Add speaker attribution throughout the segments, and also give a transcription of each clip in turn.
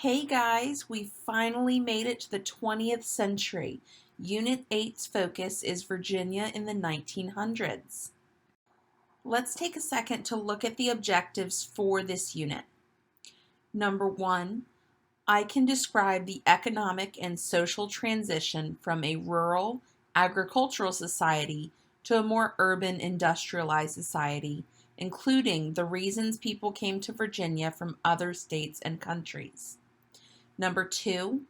Speaker 1: Hey guys, we finally made it to the 20th century. Unit 8's focus is Virginia in the 1900s. Let's take a second to look at the objectives for this unit. Number 1, I can describe the economic and social transition from a rural agricultural society to a more urban industrialized society, including the reasons people came to Virginia from other states and countries. Number 2,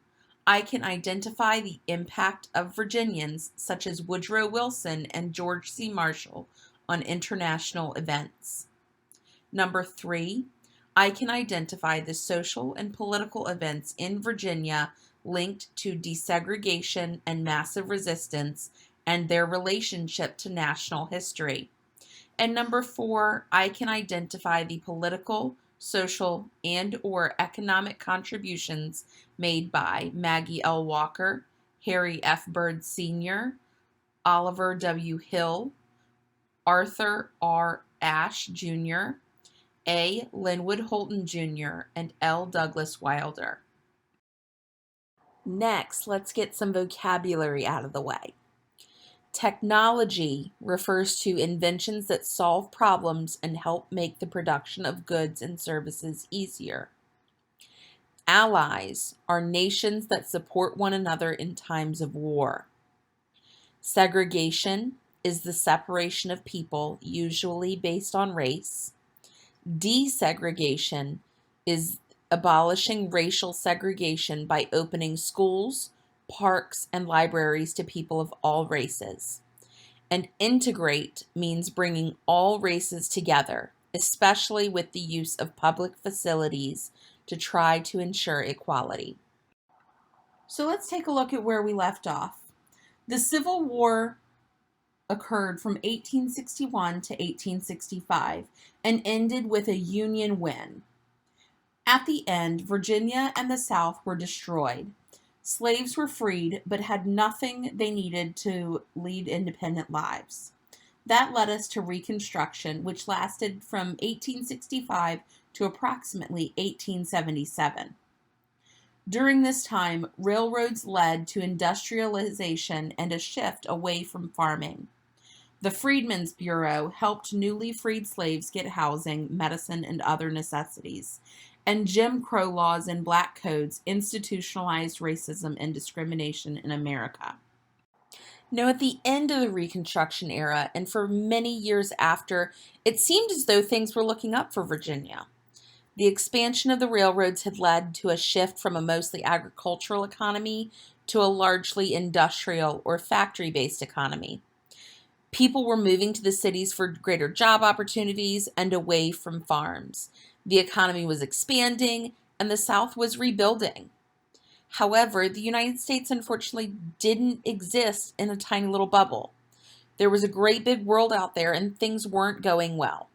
Speaker 1: I can identify the impact of Virginians such as Woodrow Wilson and George C. Marshall on international events. Number 3, I can identify the social and political events in Virginia linked to desegregation and massive resistance and their relationship to national history. And number 4, I can identify the political, social, and/or economic contributions made by Maggie L. Walker, Harry F. Byrd Sr., Oliver W. Hill, Arthur R. Ashe Jr., A. Linwood Holton Jr., and L. Douglas Wilder. Next, let's get some vocabulary out of the way. Technology refers to inventions that solve problems and help make the production of goods and services easier. Allies are nations that support one another in times of war. Segregation is the separation of people, usually based on race. Desegregation is abolishing racial segregation by opening schools, parks, and libraries to people of all races. And integrate means bringing all races together, especially with the use of public facilities to try to ensure equality. So let's take a look at where we left off. The Civil War occurred from 1861 to 1865 and ended with a Union win. At the end, Virginia and the South were destroyed. Slaves were freed, but had nothing they needed to lead independent lives. That led us to Reconstruction, which lasted from 1865 to approximately 1877. During this time, railroads led to industrialization and a shift away from farming. The Freedmen's Bureau helped newly freed slaves get housing, medicine, and other necessities. And Jim Crow laws and black codes institutionalized racism and discrimination in America. Now, at the end of the Reconstruction era, and for many years after, it seemed as though things were looking up for Virginia. The expansion of the railroads had led to a shift from a mostly agricultural economy to a largely industrial or factory-based economy. People were moving to the cities for greater job opportunities and away from farms. The economy was expanding, and the South was rebuilding. However, the United States unfortunately didn't exist in a tiny little bubble. There was a great big world out there, and things weren't going well.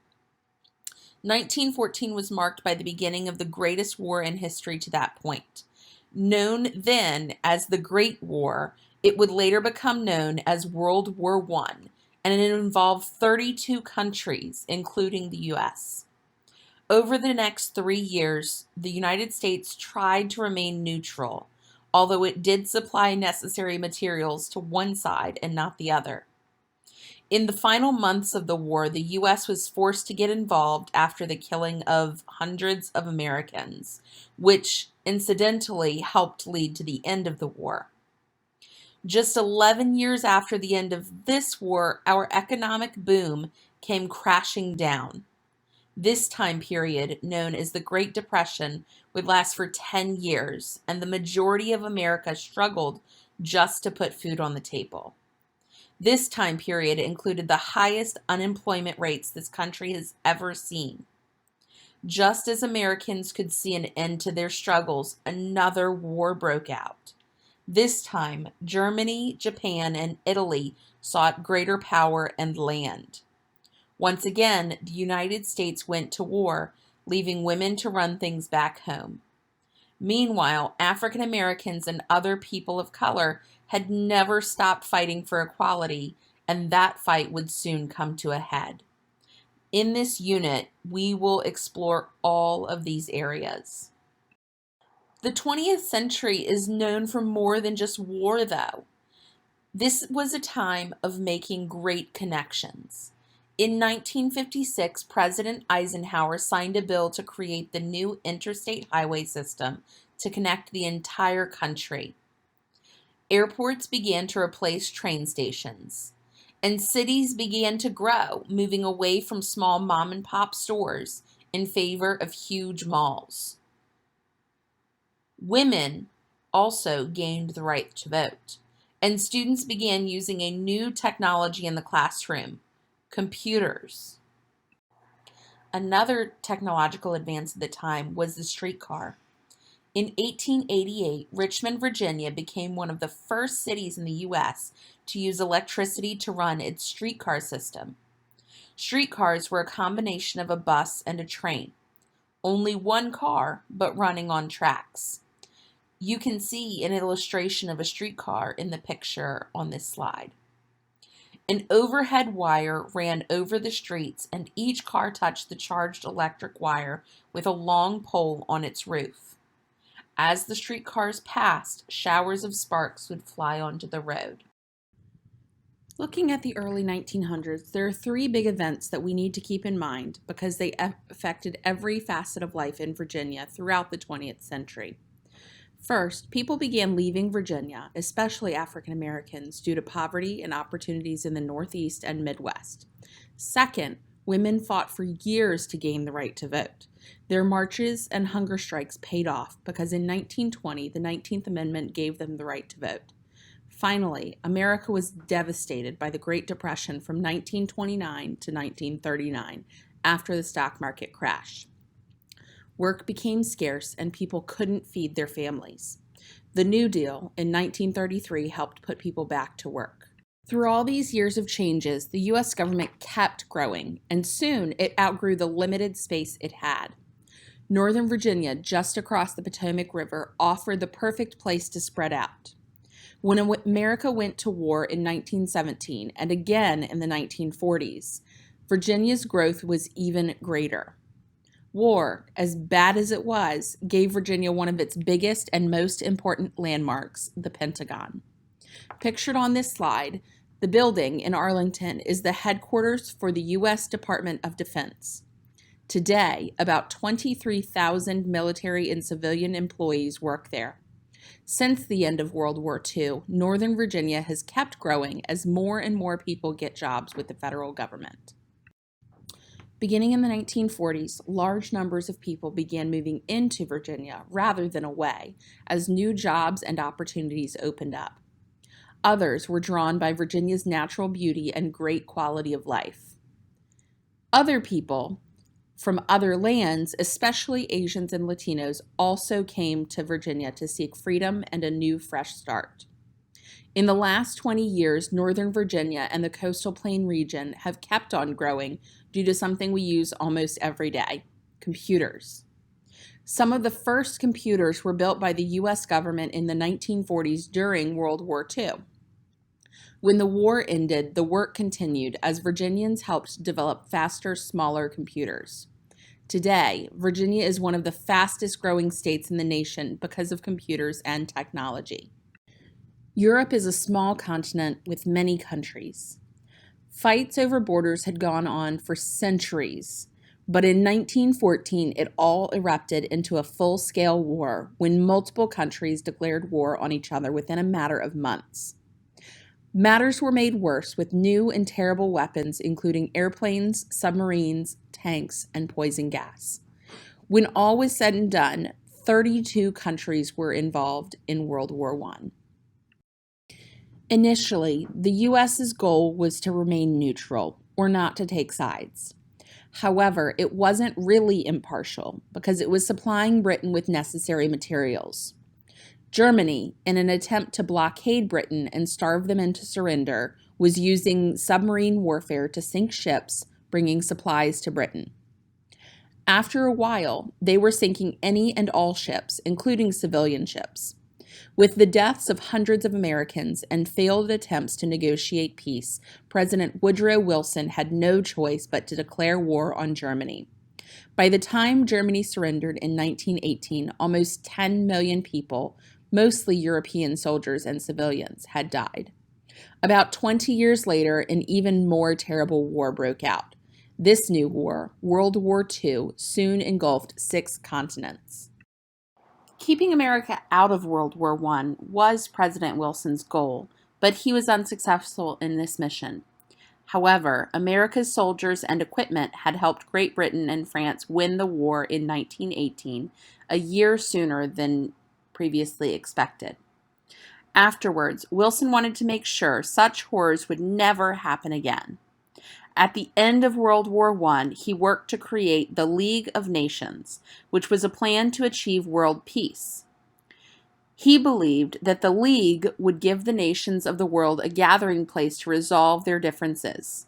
Speaker 1: 1914 was marked by the beginning of the greatest war in history to that point. Known then as the Great War, it would later become known as World War I, and it involved 32 countries, including the U.S. Over the next 3 years, the United States tried to remain neutral, although it did supply necessary materials to one side and not the other. In the final months of the war, the U.S. was forced to get involved after the killing of hundreds of Americans, which incidentally helped lead to the end of the war. Just 11 years after the end of this war, our economic boom came crashing down. This time period, known as the Great Depression, would last for 10 years, and the majority of America struggled just to put food on the table. This time period included the highest unemployment rates this country has ever seen. Just as Americans could see an end to their struggles, another war broke out. This time, Germany, Japan, and Italy sought greater power and land. Once again, the United States went to war, leaving women to run things back home. Meanwhile, African Americans and other people of color had never stopped fighting for equality, and that fight would soon come to a head. In this unit, we will explore all of these areas. The 20th century is known for more than just war, though. This was a time of making great connections. In 1956, President Eisenhower signed a bill to create the new interstate highway system to connect the entire country. Airports began to replace train stations, and cities began to grow, moving away from small mom-and-pop stores in favor of huge malls. Women also gained the right to vote, and students began using a new technology in the classroom: computers. Another technological advance at the time was the streetcar. In 1888, Richmond, Virginia became one of the first cities in the U.S. to use electricity to run its streetcar system. Streetcars were a combination of a bus and a train. Only one car, but running on tracks. You can see an illustration of a streetcar in the picture on this slide. An overhead wire ran over the streets, and each car touched the charged electric wire with a long pole on its roof. As the streetcars passed, showers of sparks would fly onto the road. Looking at the early 1900s, there are three big events that we need to keep in mind because they affected every facet of life in Virginia throughout the 20th century. First, people began leaving Virginia, especially African Americans, due to poverty and opportunities in the Northeast and Midwest. Second, women fought for years to gain the right to vote. Their marches and hunger strikes paid off because in 1920, the 19th Amendment gave them the right to vote. Finally, America was devastated by the Great Depression from 1929 to 1939 after the stock market crash. Work became scarce and people couldn't feed their families. The New Deal in 1933 helped put people back to work. Through all these years of changes, the U.S. government kept growing, and soon it outgrew the limited space it had. Northern Virginia, just across the Potomac River, offered the perfect place to spread out. When America went to war in 1917 and again in the 1940s, Virginia's growth was even greater. War, as bad as it was, gave Virginia one of its biggest and most important landmarks, the Pentagon. Pictured on this slide, the building in Arlington is the headquarters for the U.S. Department of Defense. Today, about 23,000 military and civilian employees work there. Since the end of World War II, Northern Virginia has kept growing as more and more people get jobs with the federal government. Beginning in the 1940s, large numbers of people began moving into Virginia rather than away as new jobs and opportunities opened up. Others were drawn by Virginia's natural beauty and great quality of life. Other people from other lands, especially Asians and Latinos, also came to Virginia to seek freedom and a new, fresh start. In the last 20 years, Northern Virginia and the coastal plain region have kept on growing due to something we use almost every day: computers. Some of the first computers were built by the U.S. government in the 1940s during World War II. When the war ended, the work continued as Virginians helped develop faster, smaller computers. Today, Virginia is one of the fastest growing states in the nation because of computers and technology. Europe is a small continent with many countries. Fights over borders had gone on for centuries, but in 1914 it all erupted into a full-scale war when multiple countries declared war on each other within a matter of months. Matters were made worse with new and terrible weapons, including airplanes, submarines, tanks, and poison gas. When all was said and done, 32 countries were involved in World War I. Initially, the U.S.'s goal was to remain neutral, or not to take sides. However, it wasn't really impartial because it was supplying Britain with necessary materials. Germany, in an attempt to blockade Britain and starve them into surrender, was using submarine warfare to sink ships, bringing supplies to Britain. After a while, they were sinking any and all ships, including civilian ships. With the deaths of hundreds of Americans and failed attempts to negotiate peace, President Woodrow Wilson had no choice but to declare war on Germany. By the time Germany surrendered in 1918, almost 10 million people, mostly European soldiers and civilians, had died. About 20 years later, an even more terrible war broke out. This new war, World War II, soon engulfed 6 continents. Keeping America out of World War I was President Wilson's goal, but he was unsuccessful in this mission. However, America's soldiers and equipment had helped Great Britain and France win the war in 1918, a year sooner than previously expected. Afterwards, Wilson wanted to make sure such horrors would never happen again. At the end of World War I, he worked to create the League of Nations, which was a plan to achieve world peace. He believed that the League would give the nations of the world a gathering place to resolve their differences.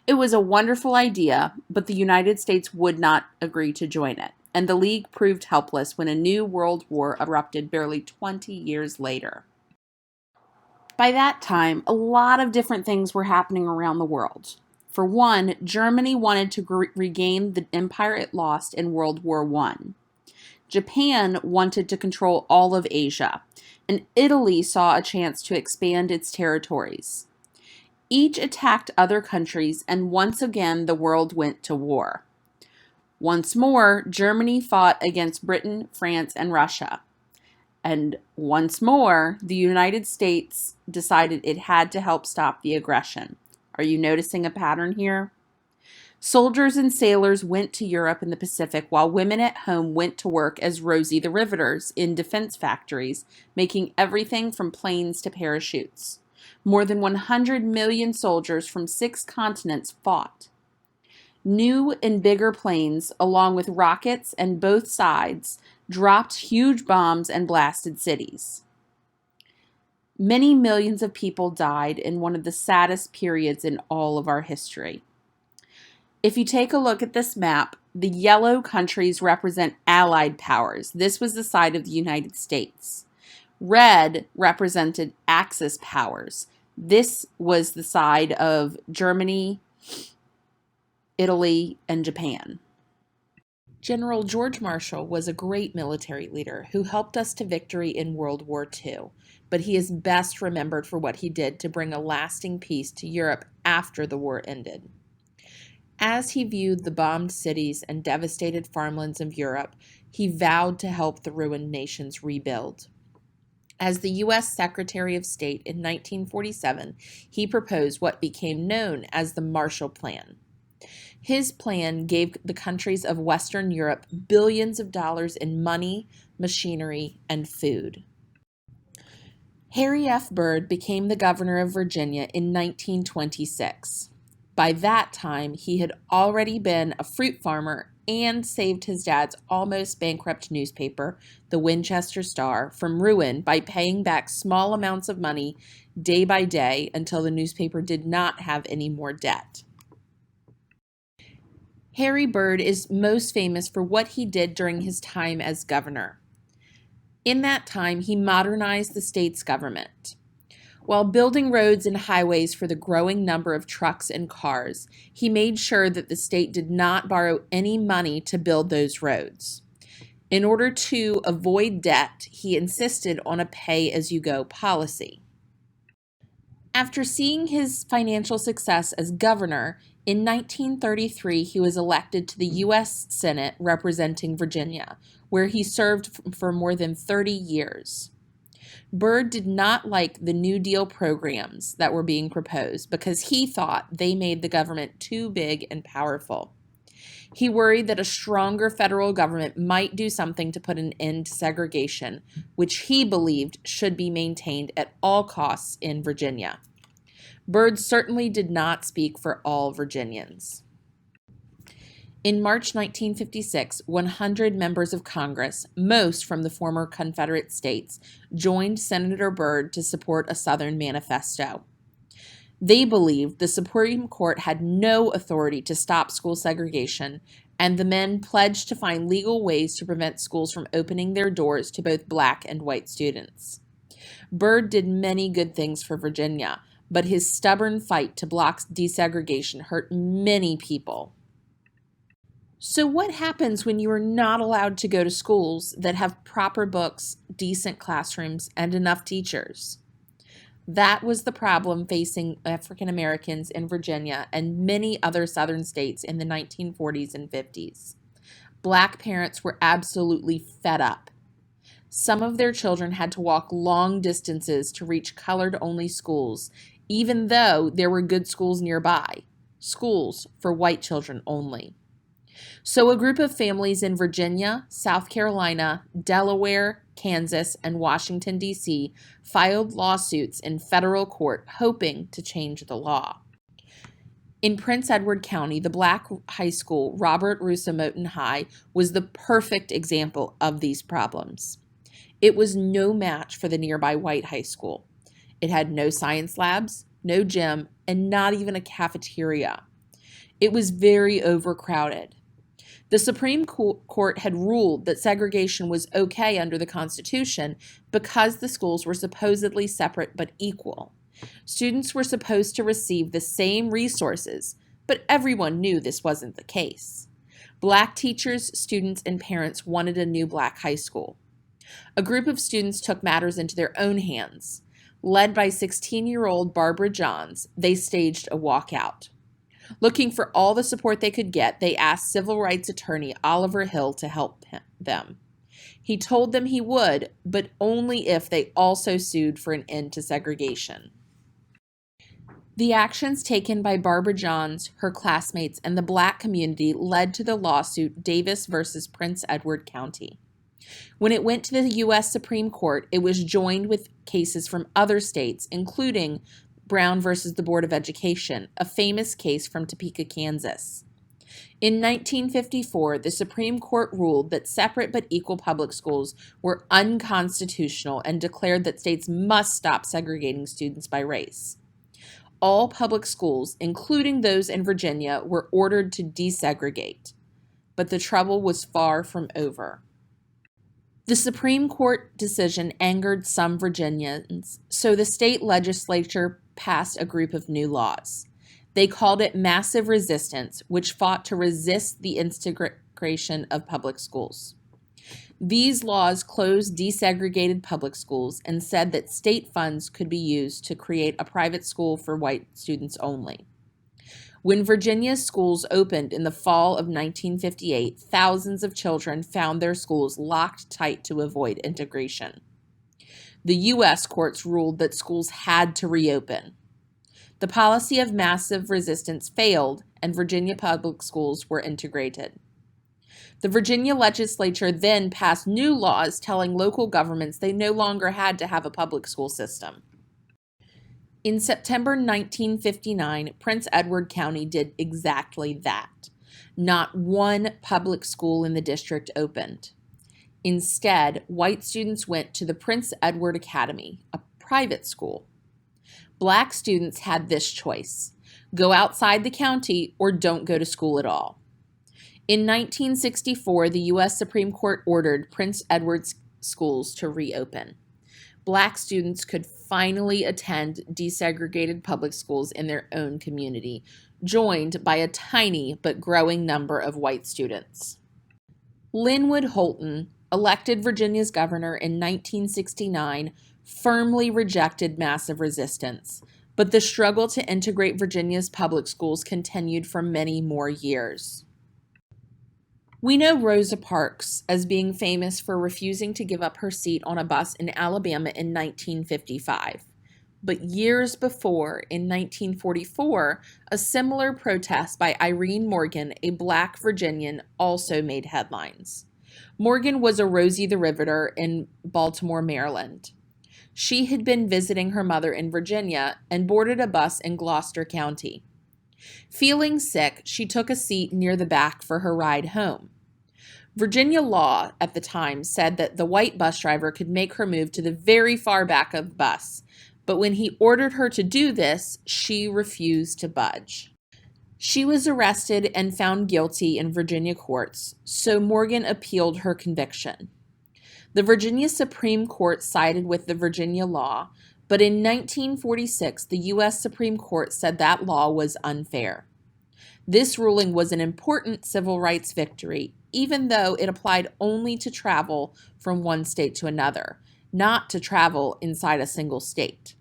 Speaker 1: It was a wonderful idea, but the United States would not agree to join it, and the League proved helpless when a new world war erupted barely 20 years later. By that time, a lot of different things were happening around the world. For one, Germany wanted to regain the empire it lost in World War I. Japan wanted to control all of Asia, and Italy saw a chance to expand its territories. Each attacked other countries, and once again the world went to war. Once more, Germany fought against Britain, France, and Russia. And once more, the United States decided it had to help stop the aggression. Are you noticing a pattern here? Soldiers and sailors went to Europe and the Pacific, while women at home went to work as Rosie the Riveters in defense factories, making everything from planes to parachutes. More than 100 million soldiers from 6 continents fought. New and bigger planes, along with rockets and both sides, dropped huge bombs and blasted cities. Many millions of people died in one of the saddest periods in all of our history. If you take a look at this map, the yellow countries represent Allied powers. This was the side of the United States. Red represented Axis powers. This was the side of Germany, Italy, and Japan. General George Marshall was a great military leader who helped us to victory in World War II, but he is best remembered for what he did to bring a lasting peace to Europe after the war ended. As he viewed the bombed cities and devastated farmlands of Europe, he vowed to help the ruined nations rebuild. As the U.S. Secretary of State in 1947, he proposed what became known as the Marshall Plan. His plan gave the countries of Western Europe billions of dollars in money, machinery, and food. Harry F. Byrd became the governor of Virginia in 1926. By that time, he had already been a fruit farmer and saved his dad's almost bankrupt newspaper, the Winchester Star, from ruin by paying back small amounts of money day by day until the newspaper did not have any more debt. Harry Byrd is most famous for what he did during his time as governor. In that time, he modernized the state's government. While building roads and highways for the growing number of trucks and cars, he made sure that the state did not borrow any money to build those roads. In order to avoid debt, he insisted on a pay-as-you-go policy. After seeing his financial success as governor, in 1933 he was elected to the U.S. Senate representing Virginia, where he served for more than 30 years. Byrd did not like the New Deal programs that were being proposed because he thought they made the government too big and powerful. He worried that a stronger federal government might do something to put an end to segregation, which he believed should be maintained at all costs in Virginia. Byrd certainly did not speak for all Virginians. In March 1956, 100 members of Congress, most from the former Confederate states, joined Senator Byrd to support a Southern Manifesto. They believed the Supreme Court had no authority to stop school segregation, and the men pledged to find legal ways to prevent schools from opening their doors to both black and white students. Byrd did many good things for Virginia, but his stubborn fight to block desegregation hurt many people. So what happens when you are not allowed to go to schools that have proper books, decent classrooms, and enough teachers? That was the problem facing African Americans in Virginia and many other southern states in the 1940s and 50s. Black parents were absolutely fed up. Some of their children had to walk long distances to reach colored-only schools, even though there were good schools nearby, schools for white children only. So a group of families in Virginia, South Carolina, Delaware, Kansas, and Washington, D.C. filed lawsuits in federal court hoping to change the law. In Prince Edward County, the black high school, Robert Russo Moton High, was the perfect example of these problems. It was no match for the nearby white high school. It had no science labs, no gym, and not even a cafeteria. It was very overcrowded. The Supreme Court had ruled that segregation was okay under the Constitution because the schools were supposedly separate but equal. Students were supposed to receive the same resources, but everyone knew this wasn't the case. Black teachers, students, and parents wanted a new black high school. A group of students took matters into their own hands. Led by 16-year-old Barbara Johns, they staged a walkout. Looking for all the support they could get, they asked civil rights attorney Oliver Hill to help them. He told them he would, but only if they also sued for an end to segregation. The actions taken by Barbara Johns, her classmates, and the black community led to the lawsuit Davis versus Prince Edward County. When it went to the U.S. Supreme Court, it was joined with cases from other states, including Brown versus the Board of Education, a famous case from Topeka, Kansas. In 1954, the Supreme Court ruled that separate but equal public schools were unconstitutional and declared that states must stop segregating students by race. All public schools, including those in Virginia, were ordered to desegregate. But the trouble was far from over. The Supreme Court decision angered some Virginians, so the state legislature passed a group of new laws. They called it massive resistance, which fought to resist the integration of public schools. These laws closed desegregated public schools and said that state funds could be used to create a private school for white students only. When Virginia's schools opened in the fall of 1958, thousands of children found their schools locked tight to avoid integration. The U.S. courts ruled that schools had to reopen. The policy of massive resistance failed, and Virginia public schools were integrated. The Virginia legislature then passed new laws telling local governments they no longer had to have a public school system. In September 1959, Prince Edward County did exactly that. Not one public school in the district opened. Instead, white students went to the Prince Edward Academy, a private school. Black students had this choice: go outside the county or don't go to school at all. In 1964, the U.S. Supreme Court ordered Prince Edward's schools to reopen. Black students could finally attend desegregated public schools in their own community, joined by a tiny but growing number of white students. Linwood Holton, elected Virginia's governor in 1969, firmly rejected massive resistance, but the struggle to integrate Virginia's public schools continued for many more years. We know Rosa Parks as being famous for refusing to give up her seat on a bus in Alabama in 1955. But years before, in 1944, a similar protest by Irene Morgan, a black Virginian, also made headlines. Morgan was a Rosie the Riveter in Baltimore, Maryland. She had been visiting her mother in Virginia and boarded a bus in Gloucester County. Feeling sick, she took a seat near the back for her ride home. Virginia law at the time said that the white bus driver could make her move to the very far back of the bus, but when he ordered her to do this, she refused to budge. She was arrested and found guilty in Virginia courts, so Morgan appealed her conviction. The Virginia Supreme Court sided with the Virginia law, but in 1946, the U.S. Supreme Court said that law was unfair. This ruling was an important civil rights victory, even though it applied only to travel from one state to another, not to travel inside a single state.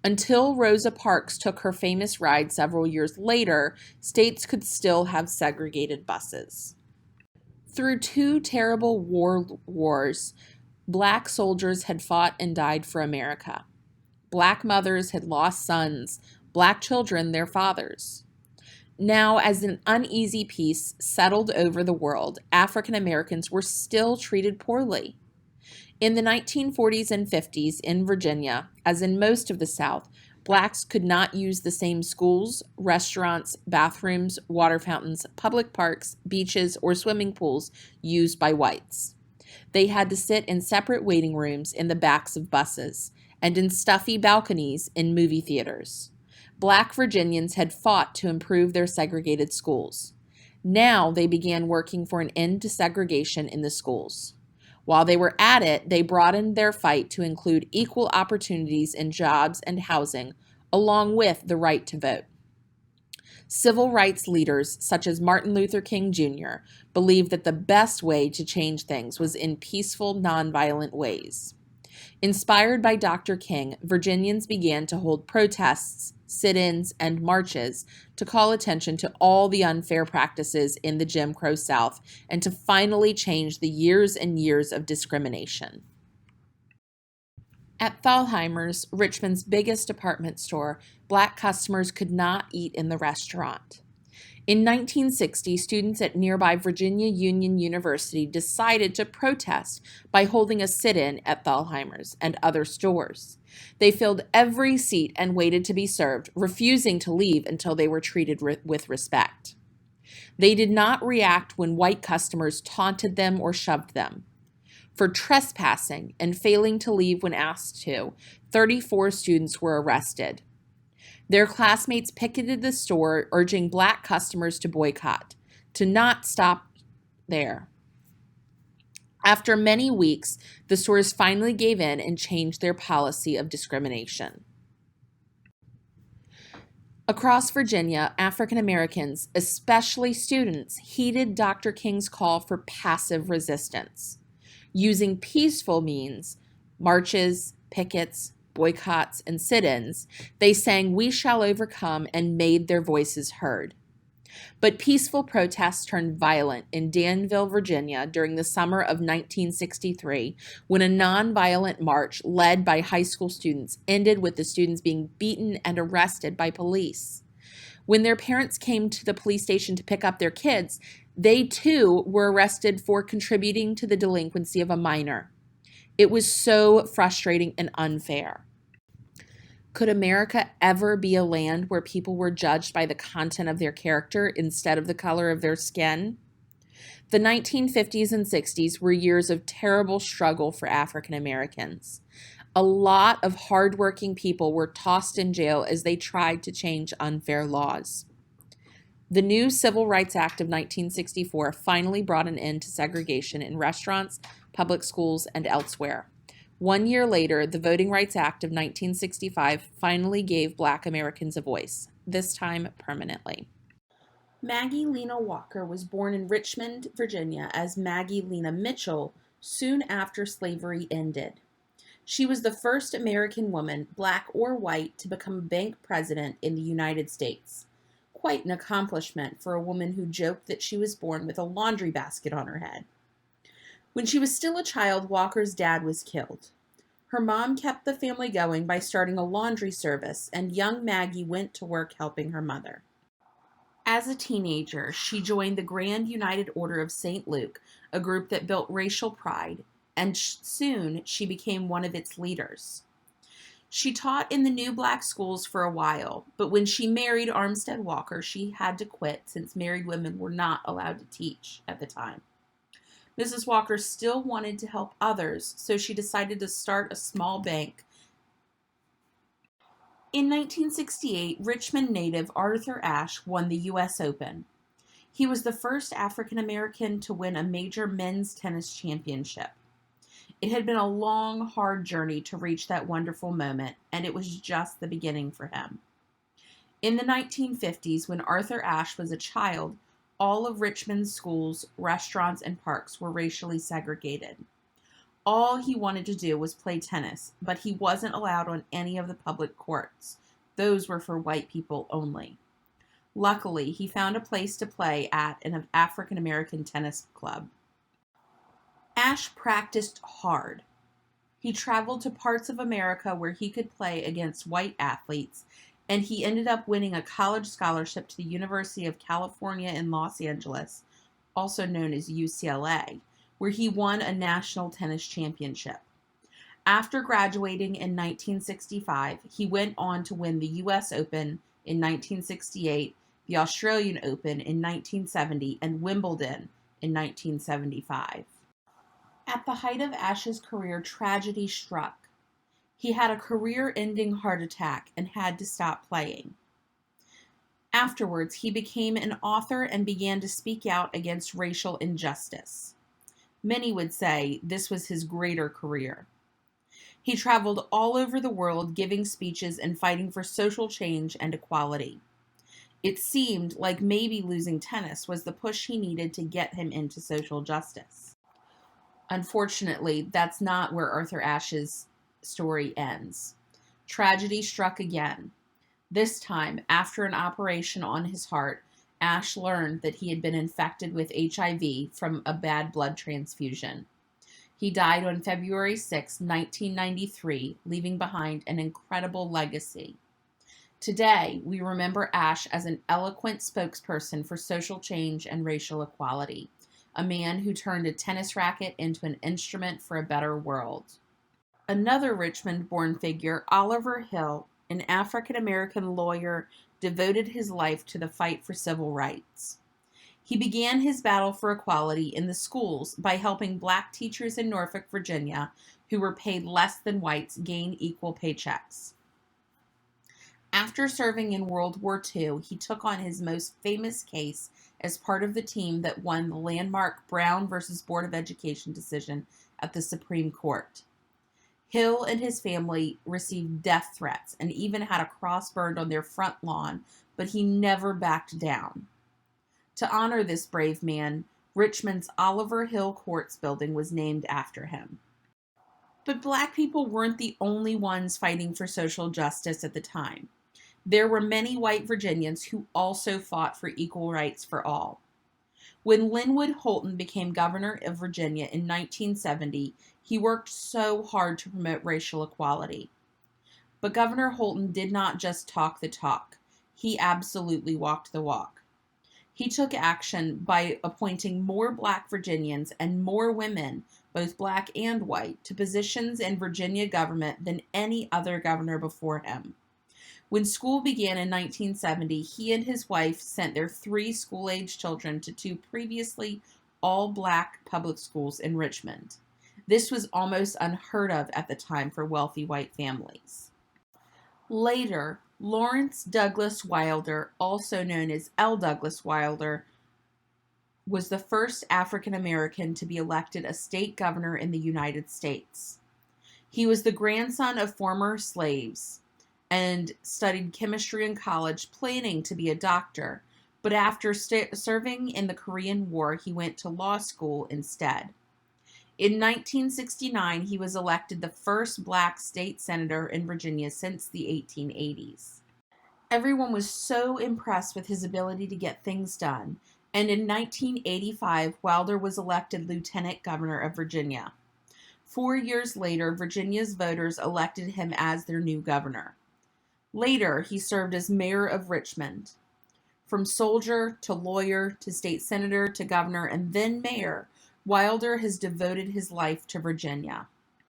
Speaker 1: Until Rosa Parks took her famous ride several years later, states could still have segregated buses. Through two terrible wars, Black soldiers had fought and died for America. Black mothers had lost sons, Black children their fathers. Now, as an uneasy peace settled over the world, African Americans were still treated poorly. In the 1940s and 50s in Virginia, as in most of the South, Blacks could not use the same schools, restaurants, bathrooms, water fountains, public parks, beaches, or swimming pools used by whites. They had to sit in separate waiting rooms in the backs of buses and in stuffy balconies in movie theaters. Black Virginians had fought to improve their segregated schools. Now they began working for an end to segregation in the schools. While they were at it, they broadened their fight to include equal opportunities in jobs and housing, along with the right to vote. Civil rights leaders, such as Martin Luther King Jr., believed that the best way to change things was in peaceful, nonviolent ways. Inspired by Dr. King, Virginians began to hold protests, sit-ins, and marches to call attention to all the unfair practices in the Jim Crow South and to finally change the years and years of discrimination. At Thalheimer's, Richmond's biggest department store, Black customers could not eat in the restaurant. In 1960, students at nearby Virginia Union University decided to protest by holding a sit-in at Thalheimer's and other stores. They filled every seat and waited to be served, refusing to leave until they were treated with respect. They did not react when white customers taunted them or shoved them. For trespassing and failing to leave when asked to, 34 students were arrested. Their classmates picketed the store, urging Black customers to boycott, to not stop there. After many weeks, the stores finally gave in and changed their policy of discrimination. Across Virginia, African Americans, especially students, heeded Dr. King's call for passive resistance. Using peaceful means, marches, pickets, boycotts, and sit-ins, they sang "We Shall Overcome" and made their voices heard. But peaceful protests turned violent in Danville, Virginia during the summer of 1963 when a nonviolent march led by high school students ended with the students being beaten and arrested by police. When their parents came to the police station to pick up their kids, they too were arrested for contributing to the delinquency of a minor. It was so frustrating and unfair. Could America ever be a land where people were judged by the content of their character instead of the color of their skin? The 1950s and 60s were years of terrible struggle for African Americans. A lot of hardworking people were tossed in jail as they tried to change unfair laws. The new Civil Rights Act of 1964 finally brought an end to segregation in restaurants, public schools, and elsewhere. 1 year later, the Voting Rights Act of 1965 finally gave Black Americans a voice, this time permanently. Maggie Lena Walker was born in Richmond, Virginia as Maggie Lena Mitchell soon after slavery ended. She was the first American woman, Black or white, to become a bank president in the United States. Quite an accomplishment for a woman who joked that she was born with a laundry basket on her head. When she was still a child, Walker's dad was killed. Her mom kept the family going by starting a laundry service, and young Maggie went to work helping her mother. As a teenager, she joined the Grand United Order of St. Luke, a group that built racial pride, and soon she became one of its leaders. She taught in the new Black schools for a while, but when she married Armstead Walker, she had to quit since married women were not allowed to teach at the time. Mrs. Walker still wanted to help others, so she decided to start a small bank. In 1968, Richmond native Arthur Ashe won the U.S. Open. He was the first African American to win a major men's tennis championship. It had been a long, hard journey to reach that wonderful moment, and it was just the beginning for him. In the 1950s, when Arthur Ashe was a child, all of Richmond's schools, restaurants, and parks were racially segregated. All he wanted to do was play tennis, but he wasn't allowed on any of the public courts. Those were for white people only. Luckily, he found a place to play at an African American tennis club. Ashe practiced hard. He traveled to parts of America where he could play against white athletes, and he ended up winning a college scholarship to the University of California in Los Angeles, also known as UCLA, where he won a national tennis championship. After graduating in 1965, he went on to win the U.S. Open in 1968, the Australian Open in 1970, and Wimbledon in 1975. At the height of Ashe's career, tragedy struck. He had a career-ending heart attack and had to stop playing. Afterwards, he became an author and began to speak out against racial injustice. Many would say this was his greater career. He traveled all over the world giving speeches and fighting for social change and equality. It seemed like maybe losing tennis was the push he needed to get him into social justice. Unfortunately, that's not where Arthur Ashe's story ends. Tragedy struck again. This time, after an operation on his heart, Ashe learned that he had been infected with HIV from a bad blood transfusion. He died on February 6, 1993, leaving behind an incredible legacy. Today, we remember Ashe as an eloquent spokesperson for social change and racial equality, a man who turned a tennis racket into an instrument for a better world. Another Richmond-born figure, Oliver Hill, an African-American lawyer, devoted his life to the fight for civil rights. He began his battle for equality in the schools by helping black teachers in Norfolk, Virginia, who were paid less than whites, gain equal paychecks. After serving in World War II, he took on his most famous case as part of the team that won the landmark Brown versus Board of Education decision at the Supreme Court. Hill and his family received death threats and even had a cross burned on their front lawn, but he never backed down. To honor this brave man, Richmond's Oliver Hill Courts building was named after him. But black people weren't the only ones fighting for social justice at the time. There were many white Virginians who also fought for equal rights for all. When Linwood Holton became governor of Virginia in 1970, he worked so hard to promote racial equality. But Governor Holton did not just talk the talk. He absolutely walked the walk. He took action by appointing more black Virginians and more women, both black and white, to positions in Virginia government than any other governor before him. When school began in 1970, he and his wife sent their 3 school-age children to 2 previously all-black public schools in Richmond. This was almost unheard of at the time for wealthy white families. Later, Lawrence Douglas Wilder, also known as L. Douglas Wilder, was the first African American to be elected a state governor in the United States. He was the grandson of former slaves and studied chemistry in college, planning to be a doctor, but after serving in the Korean War, he went to law school instead. In 1969, he was elected the first black state senator in Virginia since the 1880s. Everyone was so impressed with his ability to get things done, and in 1985, Wilder was elected lieutenant governor of Virginia. 4 years later, Virginia's voters elected him as their new governor. Later, he served as mayor of Richmond. From soldier to lawyer to state senator to governor and then mayor, Wilder has devoted his life to Virginia.